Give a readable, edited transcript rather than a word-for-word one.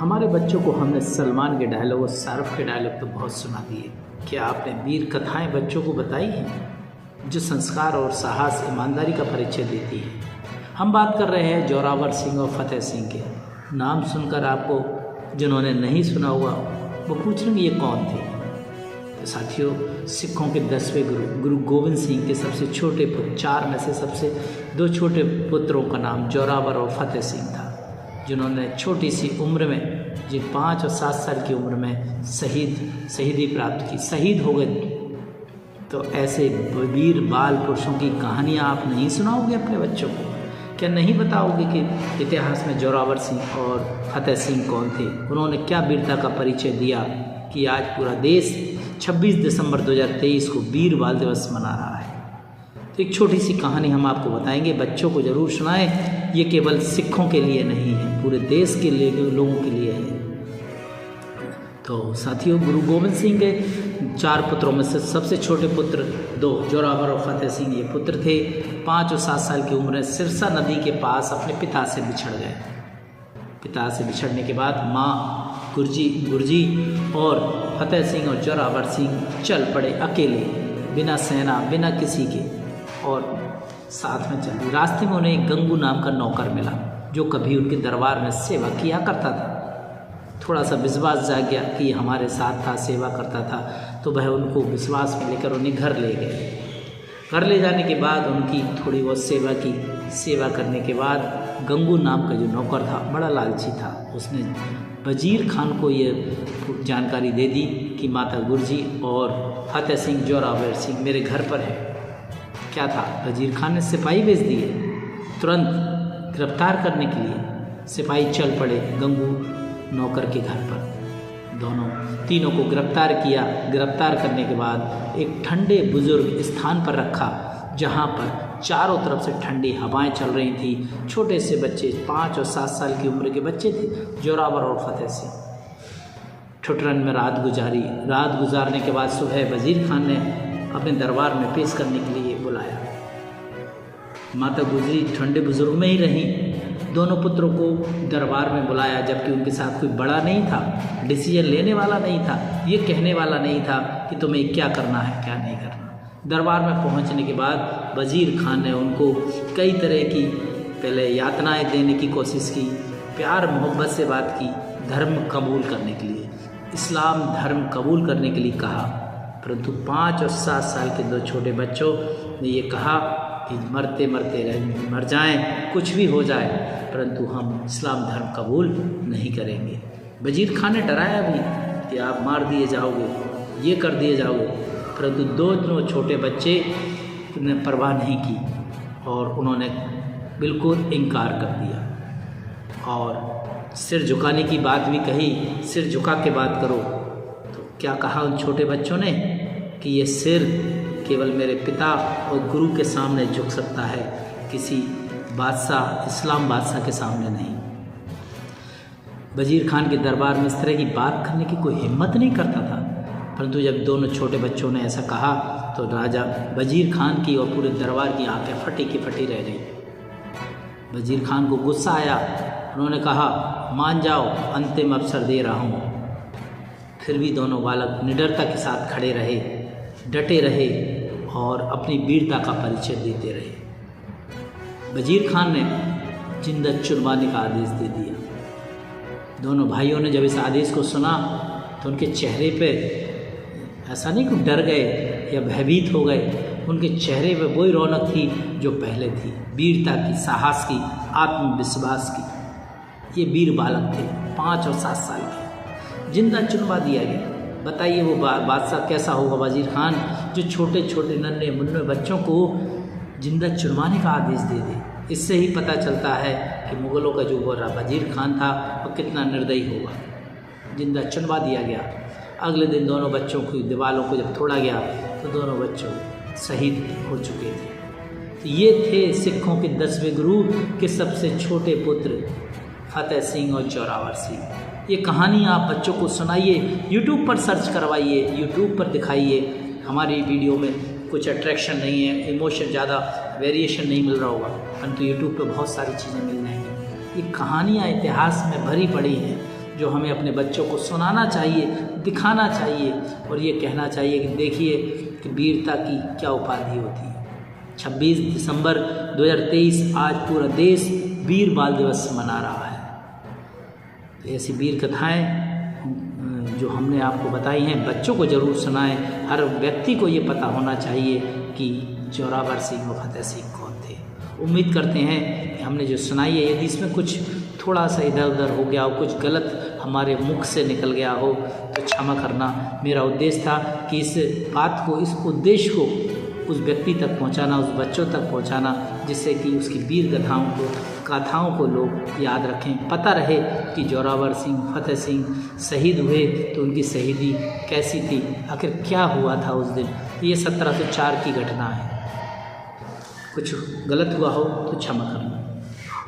हमारे बच्चों को हमने सलमान के डायलॉग और शाहरुख के डायलॉग तो बहुत सुना दिए। क्या आपने वीर कथाएं बच्चों को बताई हैं जो संस्कार और साहस ईमानदारी का परिचय देती है? हम बात कर रहे हैं जोरावर सिंह और फतेह सिंह के। नाम सुनकर आपको जिन्होंने नहीं सुना हुआ वो पूछ रहे हैं ये कौन थे। तो साथियों, सिखों के 10वें गुरु गोविंद सिंह के सबसे छोटे पुत्र, 4 में से सबसे 2 छोटे पुत्रों का नाम जोरावर और फतेह सिंह था, जिन्होंने छोटी सी उम्र में, जिन 5 और 7 साल की उम्र में शहीदी प्राप्त की, शहीद हो गए। तो ऐसे वीर बाल पुरुषों की कहानियाँ आप नहीं सुनाओगे अपने बच्चों को? क्या नहीं बताओगे कि इतिहास में जोरावर सिंह और फतेह सिंह कौन थे? उन्होंने क्या वीरता का परिचय दिया कि आज पूरा देश 26 दिसंबर 2023 को वीर बाल दिवस मना रहा है। तो एक छोटी सी कहानी हम आपको बताएंगे, बच्चों को ज़रूर सुनाएं। ये केवल सिखों के लिए नहीं है, पूरे देश के लिए, लोगों के लिए है। तो साथियों, गुरु गोविंद सिंह के 4 पुत्रों में से सबसे छोटे पुत्र 2 जोरावर और फतेह सिंह ये पुत्र थे। 5 और 7 साल की उम्र में सिरसा नदी के पास अपने पिता से बिछड़ गए। पिता से बिछड़ने के बाद माँ गुरजी और फतेह सिंह और जोरावर सिंह चल पड़े अकेले, बिना सेना, बिना किसी के, और साथ में चल। रास्ते में उन्हें गंगू नाम का नौकर मिला जो कभी उनके दरबार में सेवा किया करता था। थोड़ा सा विश्वास जाग गया कि हमारे साथ था, सेवा करता था, तो वह उनको विश्वास में लेकर उन्हें घर ले गए। घर ले जाने के बाद उनकी थोड़ी बहुत सेवा की। सेवा करने के बाद गंगू नाम का जो नौकर था बड़ा लालची था। उसने वजीर खान को ये जानकारी दे दी कि माता गुरजी और फतेह सिंह जोरावर सिंह मेरे घर पर है। क्या था, वजीर खान ने सिपाही भेज दिए तुरंत गिरफ्तार करने के लिए। सिपाही चल पड़े गंगू नौकर के घर पर। तीनों को गिरफ्तार किया। गिरफ्तार करने के बाद एक ठंडे बुजुर्ग स्थान पर रखा, जहाँ पर चारों तरफ से ठंडी हवाएं चल रही थी। छोटे से बच्चे, 5 और 7 साल की उम्र के बच्चे थे, जोरावर और फतेह सिंह। ठुठरन में रात गुजारी। रात गुजारने के बाद सुबह वजीर खान ने अपने दरबार में पेश करने के लिए बुलाया। माता गुजरी ठंडे बुजुर्ग में ही रहीं। दोनों पुत्रों को दरबार में बुलाया, जबकि उनके साथ कोई बड़ा नहीं था, डिसीजन लेने वाला नहीं था, ये कहने वाला नहीं था कि तुम्हें क्या करना है, क्या नहीं करना। दरबार में पहुंचने के बाद वजीर खान ने उनको कई तरह की पहले यातनाएं देने की कोशिश की, प्यार मोहब्बत से बात की, धर्म कबूल करने के लिए, इस्लाम धर्म कबूल करने के लिए कहा। परंतु 5 और 7 साल के 2 छोटे बच्चों ने ये कहा कि मरते मरते मर जाएं, कुछ भी हो जाए, परंतु हम इस्लाम धर्म कबूल नहीं करेंगे। वजीर खान ने डराया भी कि आप मार दिए जाओगे, ये कर दिए जाओगे, परंतु 2 छोटे बच्चे ने परवाह नहीं की और उन्होंने बिल्कुल इनकार कर दिया और सिर झुकाने की बात भी कही। सिर झुका के बात करो। तो क्या कहा उन छोटे बच्चों ने कि ये सिर केवल मेरे पिता और गुरु के सामने झुक सकता है, किसी बादशाह, इस्लाम बादशाह के सामने नहीं। वजीर खान के दरबार में इस तरह की बात करने की कोई हिम्मत नहीं करता था, परंतु जब दोनों छोटे बच्चों ने ऐसा कहा तो राजा वजीर खान की और पूरे दरबार की आंखें फटी की फटी रह गई। वजीर खान को गुस्सा आया। उन्होंने कहा, मान जाओ, अंतिम अवसर दे रहा हूँ। फिर भी दोनों बालक निडरता के साथ खड़े रहे, डटे रहे और अपनी वीरता का परिचय देते रहे। वजीर खान ने जिंदत चुनवाने का आदेश दे दिया। दोनों भाइयों ने जब इस आदेश को सुना तो उनके चेहरे पे ऐसा नहीं कि डर गए या भयभीत हो गए, उनके चेहरे पे वही रौनक थी जो पहले थी, वीरता की, साहस की, आत्मविश्वास की। ये वीर बालक थे, 5 और 7 साल के। जिंदा चुनवा दिया गया। बताइए वो बादशाह कैसा होगा वजीर खान, जो छोटे छोटे नन्हे मुन्ने बच्चों को जिंदा चुनवाने का आदेश दे दे। इससे ही पता चलता है कि मुग़लों का जो वजीर खान था वो कितना निर्दयी होगा। जिंदा चुनवा दिया गया। अगले दिन दोनों बच्चों की दीवारों को जब तोड़ा गया तो दोनों बच्चों शहीद हो चुके थे। तो ये थे सिखों के 10वें गुरु के सबसे छोटे पुत्र फतेह सिंह और जोरावर सिंह। ये कहानी आप बच्चों को सुनाइए, यूट्यूब पर सर्च करवाइए, यूट्यूब पर दिखाइए। हमारी वीडियो में कुछ अट्रैक्शन नहीं है, इमोशन ज़्यादा वेरिएशन नहीं मिल रहा होगा, परंतु यूट्यूब पे बहुत सारी चीज़ें मिल जाएंगी। ये कहानियाँ इतिहास में भरी पड़ी हैं जो हमें अपने बच्चों को सुनाना चाहिए, दिखाना चाहिए और ये कहना चाहिए कि देखिए कि वीरता की क्या उपाधि होती है। 26 दिसंबर 2023 आज पूरा देश वीर बाल दिवस मना रहा है। तो ऐसी वीर कथाएँ जो हमने आपको बताई हैं बच्चों को ज़रूर सुनाएं। हर व्यक्ति को ये पता होना चाहिए कि जोरावर सिंह व फतेह सिंह कौन थे। उम्मीद करते हैं कि हमने जो सुनाई है, यदि इसमें कुछ थोड़ा सा इधर उधर हो गया हो, कुछ गलत हमारे मुख से निकल गया हो तो क्षमा करना। मेरा उद्देश्य था कि इस बात को, इस उद्देश्य को उस व्यक्ति तक पहुंचाना, उस बच्चों तक पहुंचाना, जिससे कि उसकी वीर गाथाओं को लोग याद रखें। पता रहे कि जोरावर सिंह, फतेह सिंह शहीद हुए तो उनकी शहीदी कैसी थी, आखिर क्या हुआ था उस दिन। ये 1704 की घटना है। कुछ गलत हुआ हो तो क्षमा करना।